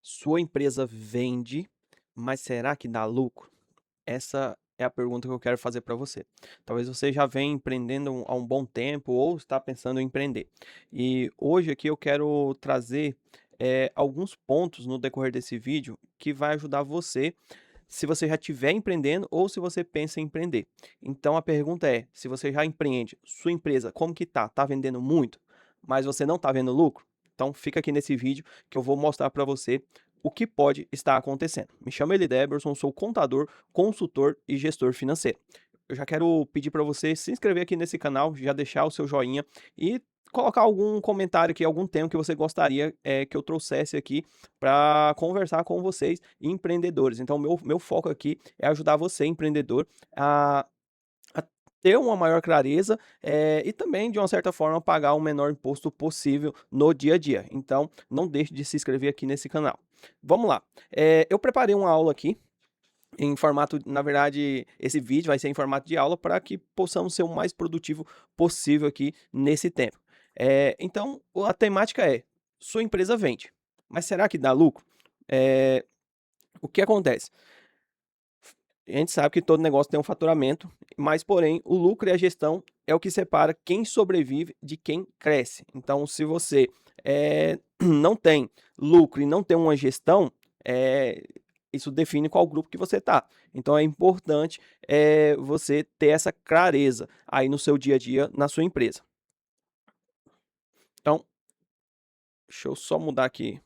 Sua empresa vende, mas será que dá lucro? Essa é a pergunta que eu quero fazer para você. Talvez você já venha empreendendo há um bom tempo ou está pensando em empreender. E hoje aqui eu quero trazer alguns pontos no decorrer desse vídeo que vai ajudar você, se você já estiver empreendendo ou se você pensa em empreender. Então a pergunta é, se você já empreende, sua empresa como que tá? Tá vendendo muito, mas você não está vendo lucro? Então fica aqui nesse vídeo que eu vou mostrar para você o que pode estar acontecendo. Me chamo Elideberson, sou contador, consultor e gestor financeiro. Eu já quero pedir para você se inscrever aqui nesse canal, já deixar o seu joinha e colocar algum comentário aqui, algum tema que você gostaria que eu trouxesse aqui para conversar com vocês, empreendedores. Então, meu foco aqui é ajudar você, empreendedor, a a ter uma maior clareza, e também, de uma certa forma, pagar o menor imposto possível no dia a dia. Então, não deixe de se inscrever aqui nesse canal. Vamos lá. Eu preparei uma aula aqui em formato, na verdade, esse vídeo vai ser em formato de aula para que possamos ser o mais produtivo possível aqui nesse tempo. Então, a temática é: sua empresa vende, mas será que dá lucro? Eh, o que acontece? A gente sabe que todo negócio tem um faturamento, mas porém o lucro e a gestão é o que separa quem sobrevive de quem cresce. Então, se você não tem lucro e não tem uma gestão, isso define qual grupo que você está. Então, é importante você ter essa clareza aí no seu dia a dia, na sua empresa. Então, deixa eu só mudar aqui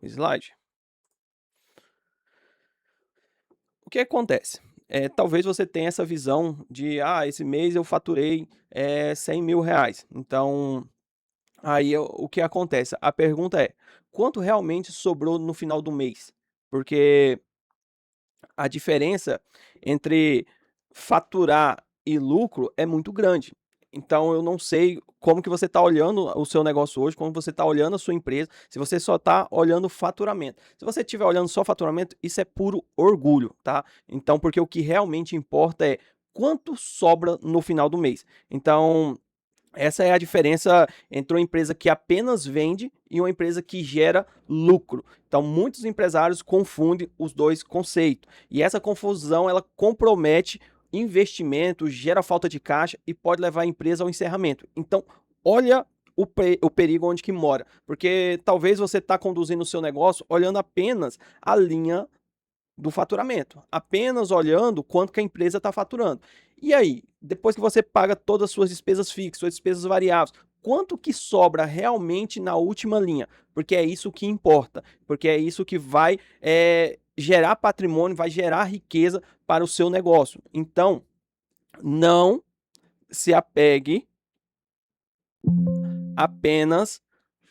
o slide. O que acontece? Talvez você tenha essa visão de: "Ah, esse mês eu faturei, R$ 100.000. Então, aí o que acontece? A pergunta é: quanto realmente sobrou no final do mês? Porque a diferença entre faturar e lucro é muito grande. Então eu não sei como que você está olhando o seu negócio hoje, como você está olhando a sua empresa, se você só está olhando o faturamento. Se você estiver olhando só faturamento, isso é puro orgulho, tá? Então, porque o que realmente importa é quanto sobra no final do mês. Então, essa é a diferença entre uma empresa que apenas vende e uma empresa que gera lucro. Então, muitos empresários confundem os dois conceitos. E essa confusão, ela compromete investimento, gera falta de caixa e pode levar a empresa ao encerramento. Então, olha o perigo onde que mora. Porque talvez você está conduzindo o seu negócio olhando apenas a linha do faturamento, apenas olhando quanto que a empresa está faturando. E aí, depois que você paga todas as suas despesas fixas, suas despesas variáveis, quanto que sobra realmente na última linha? Porque é isso que importa, porque é isso que vai gerar patrimônio, vai gerar riqueza para o seu negócio. Então, não se apegue apenas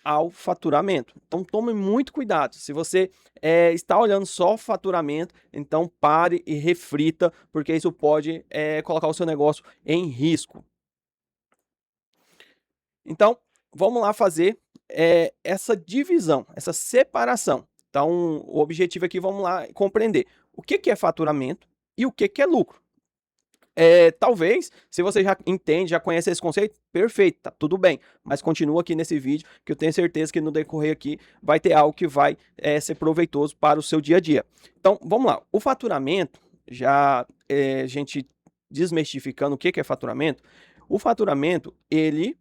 ao faturamento. Então tome muito cuidado. Se você está olhando só o faturamento, então pare e reflita, porque isso pode colocar o seu negócio em risco. Então, vamos lá fazer essa divisão, essa separação. Então, o objetivo aqui, vamos lá compreender o que que é faturamento e o que que é lucro. Talvez, se você já entende, já conhece esse conceito, perfeito, tá tudo bem. Mas continua aqui nesse vídeo, que eu tenho certeza que no decorrer aqui vai ter algo que vai ser proveitoso para o seu dia a dia. Então, vamos lá. O faturamento, já a gente desmistificando o que que é faturamento, o faturamento, ele.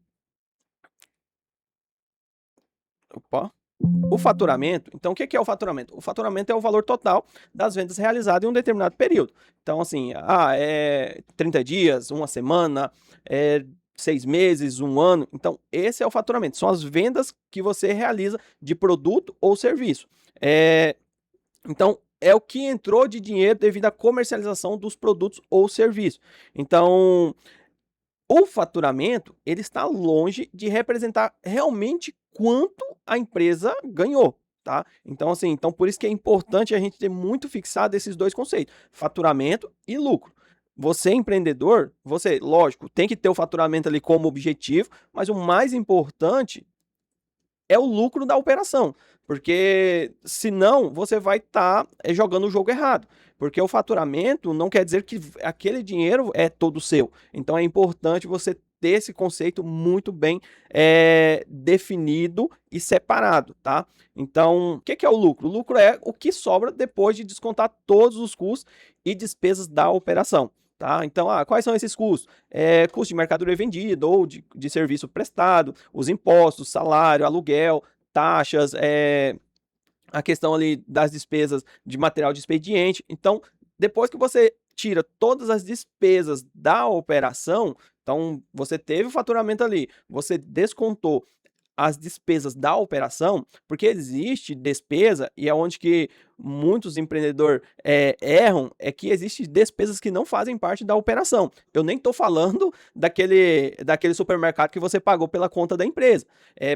Opa! O faturamento, então o que que é o faturamento? O faturamento é o valor total das vendas realizadas em um determinado período. Então, assim, 30 dias, uma semana, 6 meses, um ano. Então, esse é o faturamento. São as vendas que você realiza de produto ou serviço. Então, é o que entrou de dinheiro devido à comercialização dos produtos ou serviços. Então, o faturamento, ele está longe de representar realmente quanto a empresa ganhou, tá? Então, assim, então por isso que é importante a gente ter muito fixado esses dois conceitos, faturamento e lucro. Você empreendedor, você, lógico, tem que ter o faturamento ali como objetivo, mas o mais importante é o lucro da operação, porque senão você vai estar jogando o jogo errado, porque o faturamento não quer dizer que aquele dinheiro é todo seu. Então é importante você ter esse conceito muito bem definido e separado, tá? Então, o que é o lucro? O lucro é o que sobra depois de descontar todos os custos e despesas da operação. Tá? Então, quais são esses custos? Custo de mercadoria vendida ou de serviço prestado, os impostos, salário, aluguel, taxas, a questão ali das despesas de material de expediente. Então, depois que você tira todas as despesas da operação, então você teve o faturamento ali, você descontou as despesas da operação, porque existe despesa, e é onde que muitos empreendedores erram, é que existe despesas que não fazem parte da operação. Eu nem estou falando daquele supermercado que você pagou pela conta da empresa.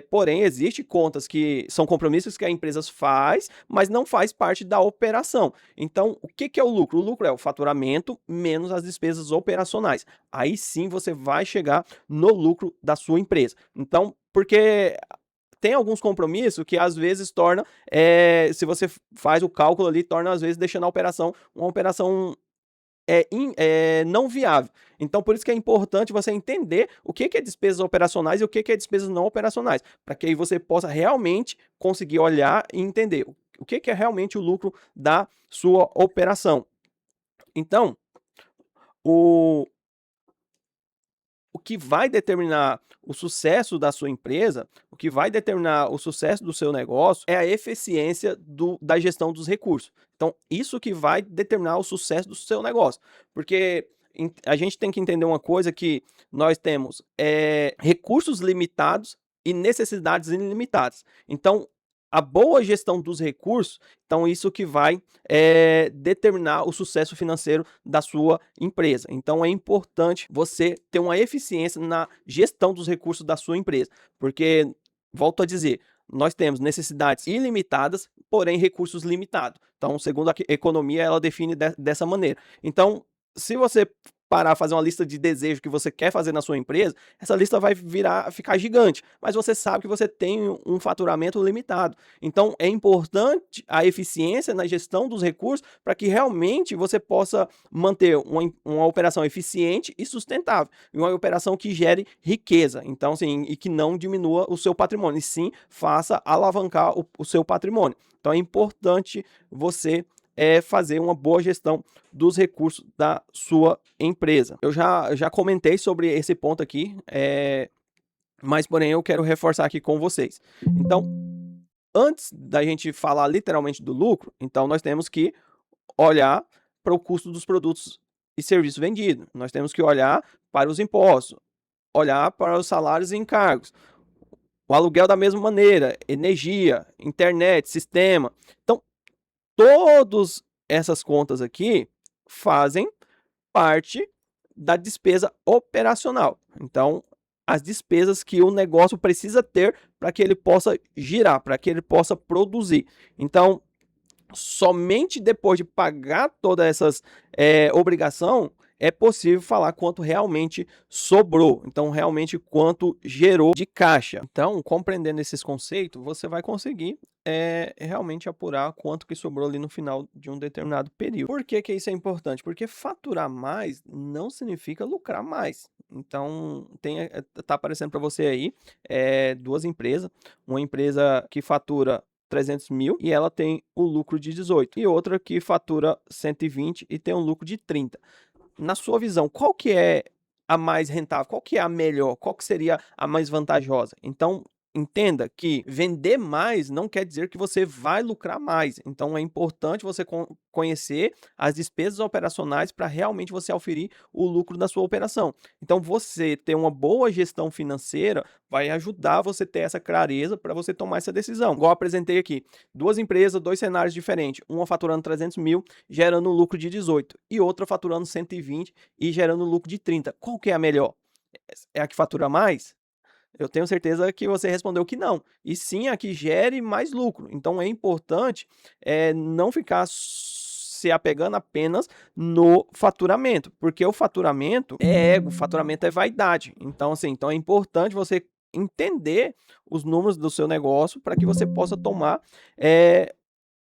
Porém, existe contas que são compromissos que a empresa faz, mas não faz parte da operação. Então, o que é o lucro? O lucro é o faturamento menos as despesas operacionais. Aí sim você vai chegar no lucro da sua empresa. Então, porque tem alguns compromissos que às vezes torna, se você faz o cálculo ali, torna às vezes deixando a operação uma operação não viável. Então, por isso que é importante você entender o que é despesas operacionais e o que é despesas não operacionais, para que aí você possa realmente conseguir olhar e entender o que é realmente o lucro da sua operação. Então, o, o que vai determinar o sucesso da sua empresa, o que vai determinar o sucesso do seu negócio é a eficiência da gestão dos recursos. Então, isso que vai determinar o sucesso do seu negócio. Porque a gente tem que entender uma coisa que nós temos recursos limitados e necessidades ilimitadas. Então, a boa gestão dos recursos, então isso que vai determinar o sucesso financeiro da sua empresa. Então é importante você ter uma eficiência na gestão dos recursos da sua empresa, porque, volto a dizer, nós temos necessidades ilimitadas, porém recursos limitados. Então, segundo a economia, ela define dessa maneira. Então, se você parar a fazer uma lista de desejos que você quer fazer na sua empresa, essa lista vai ficar gigante, mas você sabe que você tem um faturamento limitado. Então, é importante a eficiência na gestão dos recursos para que realmente você possa manter uma operação eficiente e sustentável, e uma operação que gere riqueza, então, sim, e que não diminua o seu patrimônio, e sim faça alavancar o seu patrimônio. Então, é importante você fazer uma boa gestão dos recursos da sua empresa. Eu já comentei sobre esse ponto aqui, mas porém eu quero reforçar aqui com vocês. Então, antes da gente falar literalmente do lucro, então nós temos que olhar para o custo dos produtos e serviços vendidos. Nós temos que olhar para os impostos, olhar para os salários e encargos, o aluguel da mesma maneira, energia, internet, sistema. Então, todas essas contas aqui fazem parte da despesa operacional. Então, as despesas que o negócio precisa ter para que ele possa girar, para que ele possa produzir. Então, somente depois de pagar todas essas obrigações é possível falar quanto realmente sobrou, então realmente quanto gerou de caixa. Então, compreendendo esses conceitos, você vai conseguir realmente apurar quanto que sobrou ali no final de um determinado período. Por que que isso é importante? Porque faturar mais não significa lucrar mais. Então, tá aparecendo para você aí duas empresas, uma empresa que fatura 300 mil e ela tem o lucro de 18, e outra que fatura 120 e tem um lucro de 30. Na sua visão, qual que é a mais rentável? Qual que é a melhor? Qual que seria a mais vantajosa? Então, entenda que vender mais não quer dizer que você vai lucrar mais. Então, é importante você conhecer as despesas operacionais para realmente você auferir o lucro da sua operação. Então, você ter uma boa gestão financeira vai ajudar você a ter essa clareza para você tomar essa decisão. Igual eu apresentei aqui, duas empresas, dois cenários diferentes. Uma faturando 300 mil, gerando um lucro de 18. E outra faturando 120 e gerando um lucro de 30. Qual que é a melhor? É a que fatura mais? Eu tenho certeza que você respondeu que não. E sim a que gere mais lucro. Então é importante não ficar se apegando apenas no faturamento, porque o faturamento é ego, o faturamento é vaidade. Então, assim, então é importante você entender os números do seu negócio para que você possa tomar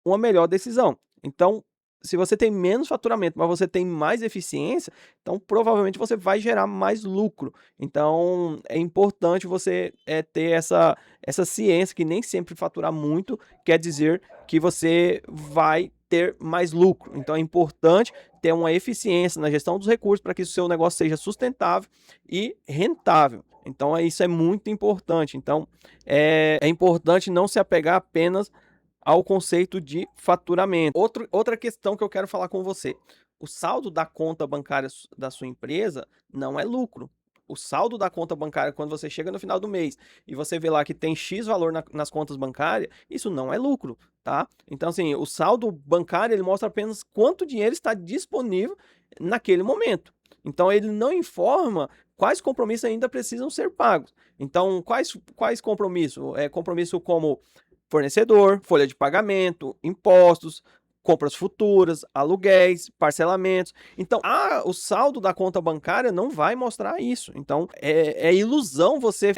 uma melhor decisão. Então, se você tem menos faturamento, mas você tem mais eficiência, então provavelmente você vai gerar mais lucro. Então é importante você ter essa ciência que nem sempre faturar muito quer dizer que você vai ter mais lucro. Então é importante ter uma eficiência na gestão dos recursos para que o seu negócio seja sustentável e rentável. Então isso é muito importante. Então é importante não se apegar apenas ao conceito de faturamento. Outra questão que eu quero falar com você: o saldo da conta bancária da sua empresa não é lucro. O saldo da conta bancária, quando você chega no final do mês e você vê lá que tem X valor nas contas bancárias, isso não é lucro, tá? Então, assim, o saldo bancário ele mostra apenas quanto dinheiro está disponível naquele momento. Então, ele não informa quais compromissos ainda precisam ser pagos. Então, quais compromissos? Compromisso como fornecedor, folha de pagamento, impostos, compras futuras, aluguéis, parcelamentos. Então, o saldo da conta bancária não vai mostrar isso. Então, é ilusão você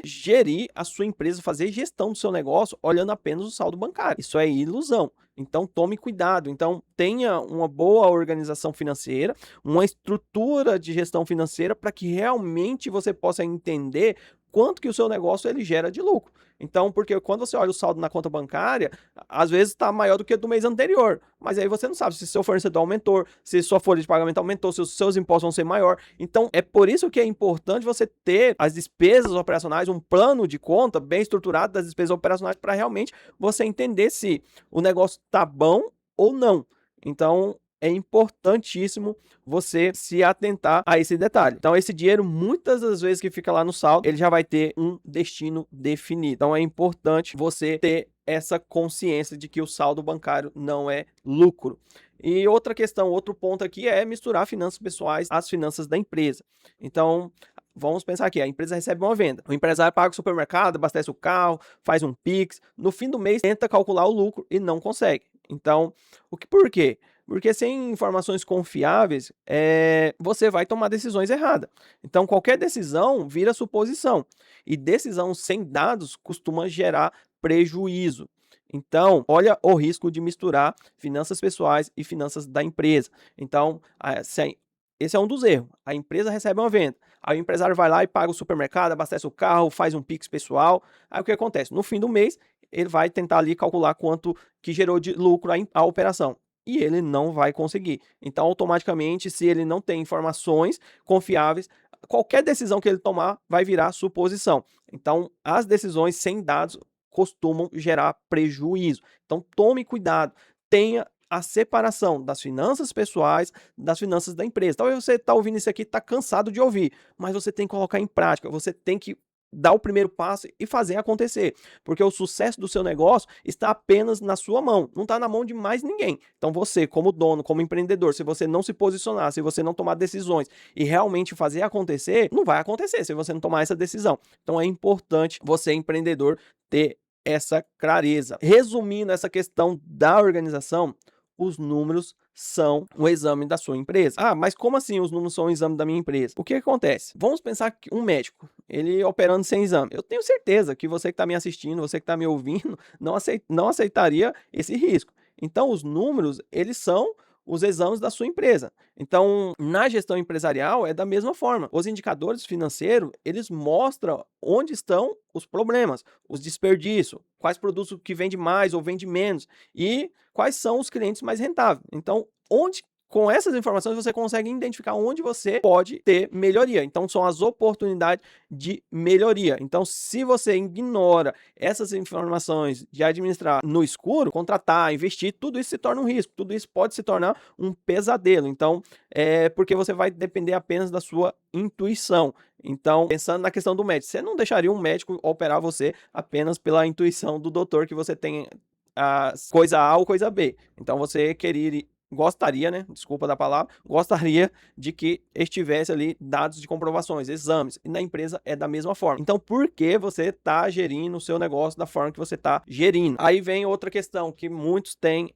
gerir a sua empresa, fazer gestão do seu negócio olhando apenas o saldo bancário. Isso é ilusão. Então, tome cuidado. Então, tenha uma boa organização financeira, uma estrutura de gestão financeira para que realmente você possa entender quanto que o seu negócio ele gera de lucro. Então, porque quando você olha o saldo na conta bancária, às vezes está maior do que do mês anterior, mas aí você não sabe se seu fornecedor aumentou, se sua folha de pagamento aumentou, se os seus impostos vão ser maior. Então, é por isso que é importante você ter as despesas operacionais, um plano de conta bem estruturado das despesas operacionais para realmente você entender se o negócio está bom ou não. Então, é importantíssimo você se atentar a esse detalhe. Então, esse dinheiro, muitas das vezes que fica lá no saldo, ele já vai ter um destino definido. Então, é importante você ter essa consciência de que o saldo bancário não é lucro. E outra questão, outro ponto aqui é misturar finanças pessoais às finanças da empresa. Então, vamos pensar aqui, a empresa recebe uma venda. O empresário paga o supermercado, abastece o carro, faz um Pix. No fim do mês, tenta calcular o lucro e não consegue. Então, por quê? Porque sem informações confiáveis, você vai tomar decisões erradas. Então, qualquer decisão vira suposição. E decisão sem dados costuma gerar prejuízo. Então, olha o risco de misturar finanças pessoais e finanças da empresa. Então, esse é um dos erros. A empresa recebe uma venda. Aí o empresário vai lá e paga o supermercado, abastece o carro, faz um Pix pessoal. Aí o que acontece? No fim do mês, ele vai tentar ali calcular quanto que gerou de lucro a operação. E ele não vai conseguir. Então, automaticamente, se ele não tem informações confiáveis, qualquer decisão que ele tomar vai virar suposição. Então, as decisões sem dados costumam gerar prejuízo. Então, tome cuidado. Tenha a separação das finanças pessoais das finanças da empresa. Talvez você está ouvindo isso aqui e está cansado de ouvir, mas você tem que colocar em prática. Você tem que dar o primeiro passo e fazer acontecer, porque o sucesso do seu negócio está apenas na sua mão, não está na mão de mais ninguém. Então você, como dono, como empreendedor, se você não se posicionar, se você não tomar decisões e realmente fazer acontecer, não vai acontecer se você não tomar essa decisão. Então é importante você, empreendedor, ter essa clareza. Resumindo essa questão da organização, os números são um exame da sua empresa. Mas como assim os números são um exame da minha empresa? O que acontece? Vamos pensar que um médico, ele operando sem exame. Eu tenho certeza que você que está me assistindo, você que está me ouvindo, não aceitaria esse risco. Então, os números, eles são os exames da sua empresa. Então, na gestão empresarial é da mesma forma. Os indicadores financeiros, eles mostram onde estão os problemas, os desperdícios, quais produtos que vende mais ou vende menos e quais são os clientes mais rentáveis. Então, com essas informações você consegue identificar onde você pode ter melhoria. Então, são as oportunidades de melhoria. Então, se você ignora essas informações de administrar no escuro, contratar, investir, tudo isso se torna um risco. Tudo isso pode se tornar um pesadelo. Então, porque você vai depender apenas da sua intuição. Então, pensando na questão do médico, você não deixaria um médico operar você apenas pela intuição do doutor que você tem a coisa A ou coisa B. Então, você gostaria, né? Desculpa da palavra, gostaria de que estivesse ali dados de comprovações, exames. E na empresa é da mesma forma. Então, por que você está gerindo o seu negócio da forma que você está gerindo? Aí vem outra questão que muitos têm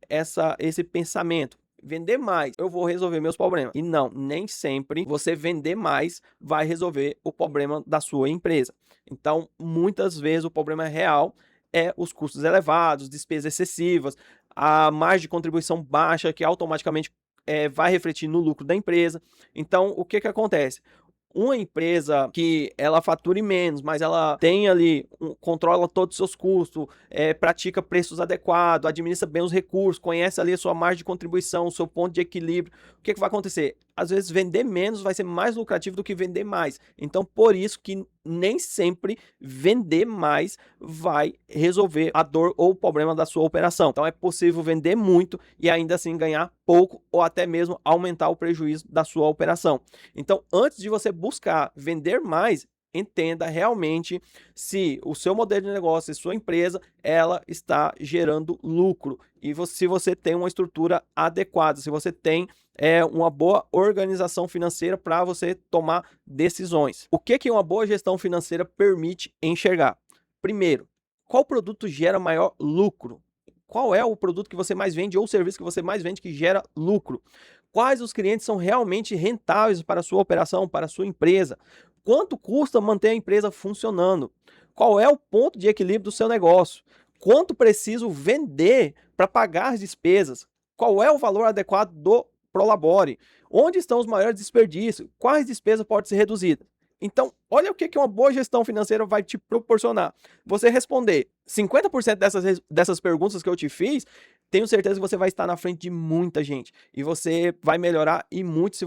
esse pensamento. Vender mais, eu vou resolver meus problemas. E não, nem sempre você vender mais vai resolver o problema da sua empresa. Então, muitas vezes o problema é real é os custos elevados, despesas excessivas, a margem de contribuição baixa que automaticamente vai refletir no lucro da empresa. Então, o que acontece? Uma empresa que ela fature menos, mas ela tem ali, controla todos os seus custos, pratica preços adequados, administra bem os recursos, conhece ali a sua margem de contribuição, o seu ponto de equilíbrio. O que vai acontecer? Às vezes vender menos vai ser mais lucrativo do que vender mais. Então, por isso que nem sempre vender mais vai resolver a dor ou o problema da sua operação. Então, é possível vender muito e ainda assim ganhar pouco ou até mesmo aumentar o prejuízo da sua operação. Então, antes de você buscar vender mais, entenda realmente se o seu modelo de negócio, se sua empresa, ela está gerando lucro e se você tem uma estrutura adequada, se você tem uma boa organização financeira para você tomar decisões. O que uma boa gestão financeira permite enxergar? Primeiro, qual produto gera maior lucro? Qual é o produto que você mais vende ou o serviço que você mais vende que gera lucro? Quais os clientes são realmente rentáveis para a sua operação, para a sua empresa? Quanto custa manter a empresa funcionando? Qual é o ponto de equilíbrio do seu negócio? Quanto preciso vender para pagar as despesas? Qual é o valor adequado do Prolabore? Onde estão os maiores desperdícios? Quais despesas podem ser reduzidas? Então, olha o que uma boa gestão financeira vai te proporcionar. Você responder 50% dessas perguntas que eu te fiz, tenho certeza que você vai estar na frente de muita gente. E você vai melhorar e muito se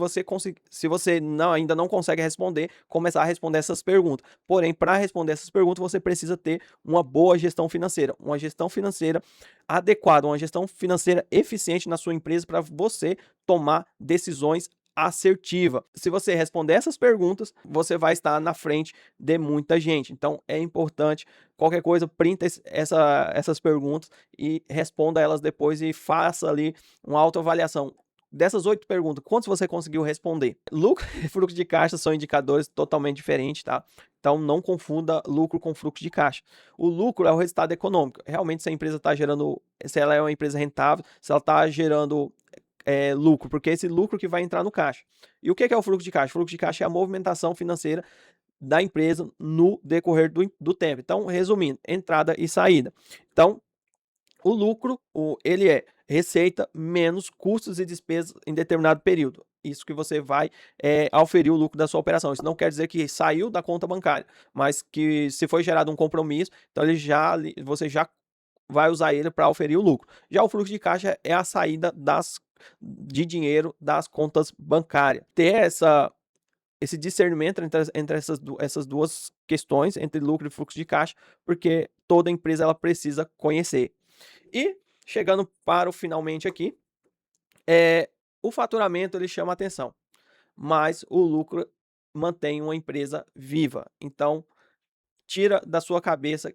você ainda não consegue responder, começar a responder essas perguntas. Porém, para responder essas perguntas, você precisa ter uma boa gestão financeira. Uma gestão financeira adequada, uma gestão financeira eficiente na sua empresa para você tomar decisões assertiva. Se você responder essas perguntas, você vai estar na frente de muita gente. Então, é importante, qualquer coisa, printa essas perguntas e responda elas depois e faça ali uma autoavaliação. Dessas 8 perguntas, quantos você conseguiu responder? Lucro e fluxo de caixa são indicadores totalmente diferentes, tá? Então, não confunda lucro com fluxo de caixa. O lucro é o resultado econômico. Realmente, se a empresa está gerando, se ela é uma empresa rentável, se ela está gerando lucro, porque é esse lucro que vai entrar no caixa. E o que é o fluxo de caixa? O fluxo de caixa é a movimentação financeira da empresa no decorrer do tempo. Então, resumindo, entrada e saída. Então, o lucro, ele é receita menos custos e despesas em determinado período. Isso que você vai auferir o lucro da sua operação. Isso não quer dizer que saiu da conta bancária, mas que se foi gerado um compromisso, então você já vai usar ele para auferir o lucro. Já o fluxo de caixa é a saída de dinheiro das contas bancárias. Ter esse discernimento entre essas duas questões, entre lucro e fluxo de caixa, porque toda empresa ela precisa conhecer. E, chegando para o finalmente aqui, o faturamento ele chama atenção, mas o lucro mantém uma empresa viva. Então, tira da sua cabeça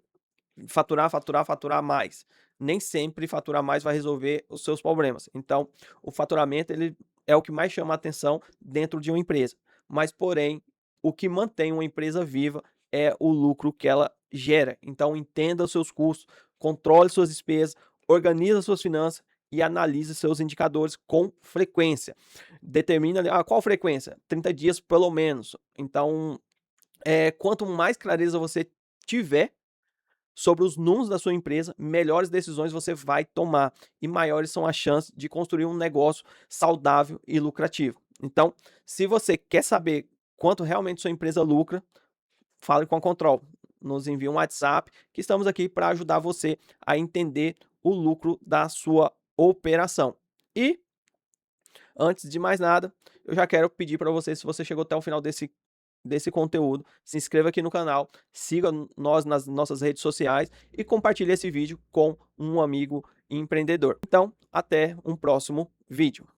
faturar mais. Nem sempre faturar mais vai resolver os seus problemas. Então, o faturamento ele é o que mais chama a atenção dentro de uma empresa. Mas, porém, o que mantém uma empresa viva é o lucro que ela gera. Então, entenda os seus custos, controle suas despesas, organize suas finanças e analise seus indicadores com frequência. Determina ali, qual frequência? 30 dias pelo menos. Então, quanto mais clareza você tiver sobre os números da sua empresa, melhores decisões você vai tomar e maiores são as chances de construir um negócio saudável e lucrativo. Então, se você quer saber quanto realmente sua empresa lucra, fale com a Control. Nos envie um WhatsApp que estamos aqui para ajudar você a entender o lucro da sua operação. E, antes de mais nada, eu já quero pedir para você, se você chegou até o final desse conteúdo, se inscreva aqui no canal, siga nós nas nossas redes sociais e compartilhe esse vídeo com um amigo empreendedor. Então, até um próximo vídeo.